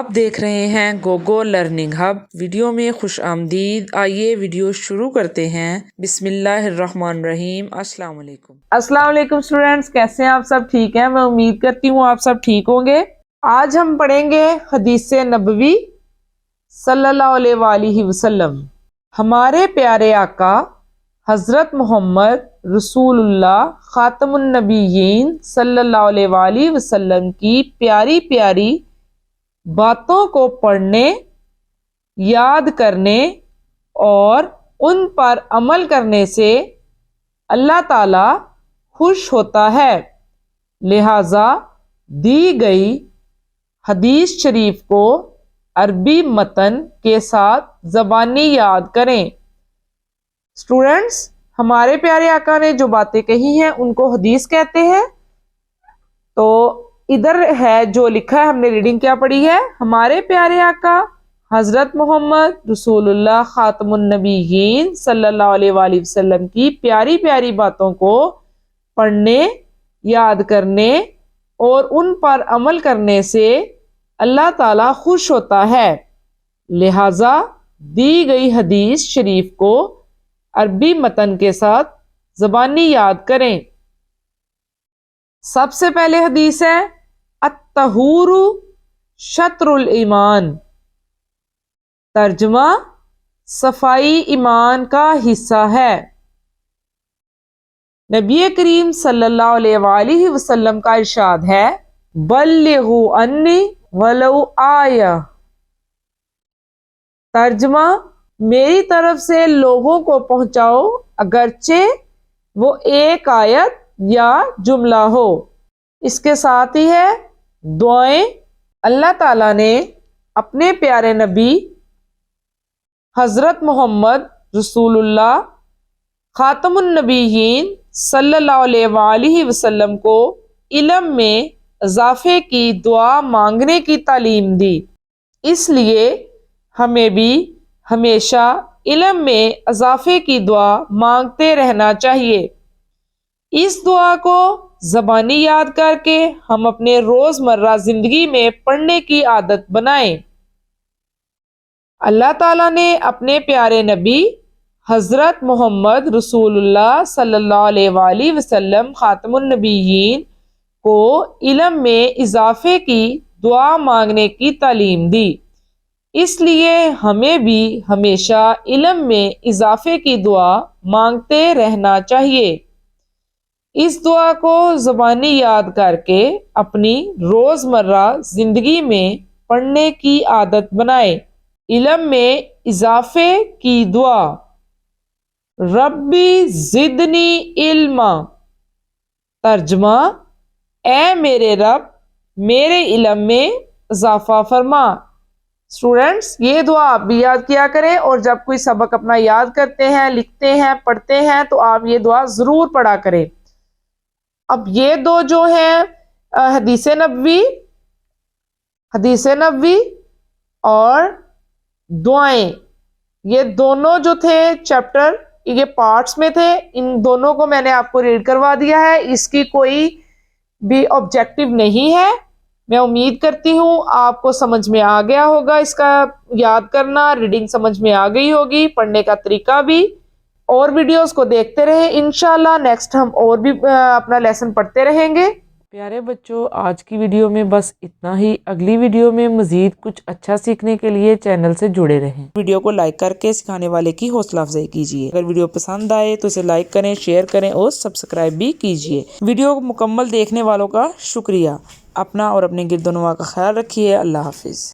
آپ دیکھ رہے ہیں گوگو لرننگ ہب۔ ویڈیو میں خوش آمدید۔ آئیے ویڈیو شروع کرتے ہیں۔ بسم اللہ الرحمن الرحیم۔ السلام علیکم۔ السلام علیکم اسٹوڈینٹس، کیسے ہیں آپ سب؟ ٹھیک ہیں؟ میں امید کرتی ہوں آپ سب ٹھیک ہوں گے۔ آج ہم پڑھیں گے حدیث نبوی صلی اللہ علیہ وآلہ وسلم۔ ہمارے پیارے آقا حضرت محمد رسول اللہ خاتم النبیین صلی اللہ علیہ وآلہ وسلم کی پیاری پیاری باتوں کو پڑھنے، یاد کرنے اور ان پر عمل کرنے سے اللہ تعالی خوش ہوتا ہے، لہذا دی گئی حدیث شریف کو عربی متن کے ساتھ زبانی یاد کریں۔ اسٹوڈینٹس، ہمارے پیارے آقا نے جو باتیں کہی ہیں ان کو حدیث کہتے ہیں۔ تو ادھر ہے جو لکھا ہے، ہم نے ریڈنگ کیا پڑھی ہے؟ ہمارے پیارے آقا حضرت محمد رسول اللہ خاتم النبیین صلی اللہ علیہ وآلہ وسلم کی پیاری پیاری باتوں کو پڑھنے، یاد کرنے اور ان پر عمل کرنے سے اللہ تعالی خوش ہوتا ہے، لہذا دی گئی حدیث شریف کو عربی متن کے ساتھ زبانی یاد کریں۔ سب سے پہلے حدیث ہے الطہور شطر الایمان، ترجمہ صفائی ایمان کا حصہ ہے۔ نبی کریم صلی اللہ علیہ وآلہ وسلم کا ارشاد ہے، بلغوا انی ولو آیہ، ترجمہ میری طرف سے لوگوں کو پہنچاؤ اگرچہ وہ ایک آیت یا جملہ ہو۔ اس کے ساتھ ہی ہے دعائیں۔ اللہ تعالیٰ نے اپنے پیارے نبی حضرت محمد رسول اللہ خاتم النبیین صلی اللہ علیہ وآلہ وسلم کو علم میں اضافے کی دعا مانگنے کی تعلیم دی، اس لیے ہمیں بھی ہمیشہ علم میں اضافے کی دعا مانگتے رہنا چاہیے۔ اس دعا کو زبانی یاد کر کے ہم اپنے روزمرہ زندگی میں پڑھنے کی عادت بنائیں۔ اللہ تعالیٰ نے اپنے پیارے نبی حضرت محمد رسول اللہ صلی اللہ علیہ وآلہ وسلم خاتم النبیین کو علم میں اضافے کی دعا مانگنے کی تعلیم دی، اس لیے ہمیں بھی ہمیشہ علم میں اضافے کی دعا مانگتے رہنا چاہیے۔ اس دعا کو زبانی یاد کر کے اپنی روزمرہ زندگی میں پڑھنے کی عادت بنائیں۔ علم میں اضافے کی دعا، ربی زدنی علما، ترجمہ اے میرے رب میرے علم میں اضافہ فرما۔ اسٹوڈینٹس، یہ دعا آپ بھی یاد کیا کریں، اور جب کوئی سبق اپنا یاد کرتے ہیں، لکھتے ہیں، پڑھتے ہیں تو آپ یہ دعا ضرور پڑھا کریں۔ اب یہ دو جو ہیں حدیث نبوی اور دعائیں، یہ دونوں جو تھے چیپٹر، یہ پارٹس میں تھے، ان دونوں کو میں نے آپ کو ریڈ کروا دیا ہے۔ اس کی کوئی بھی آبجیکٹو نہیں ہے۔ میں امید کرتی ہوں آپ کو سمجھ میں آ گیا ہوگا، اس کا یاد کرنا، ریڈنگ سمجھ میں آ گئی ہوگی، پڑھنے کا طریقہ بھی۔ اور ویڈیوز کو دیکھتے رہیں، انشاءاللہ نیکسٹ ہم اور بھی اپنا لیسن پڑھتے رہیں گے۔ پیارے بچوں، آج کی ویڈیو میں بس اتنا ہی۔ اگلی ویڈیو میں مزید کچھ اچھا سیکھنے کے لیے چینل سے جڑے رہیں۔ ویڈیو کو لائک کر کے سکھانے والے کی حوصلہ افزائی کیجیے۔ اگر ویڈیو پسند آئے تو اسے لائک کریں، شیئر کریں اور سبسکرائب بھی کیجیے۔ ویڈیو کو مکمل دیکھنے والوں کا شکریہ۔ اپنا اور اپنے گرد و نواح کا خیال رکھیے۔ اللہ حافظ۔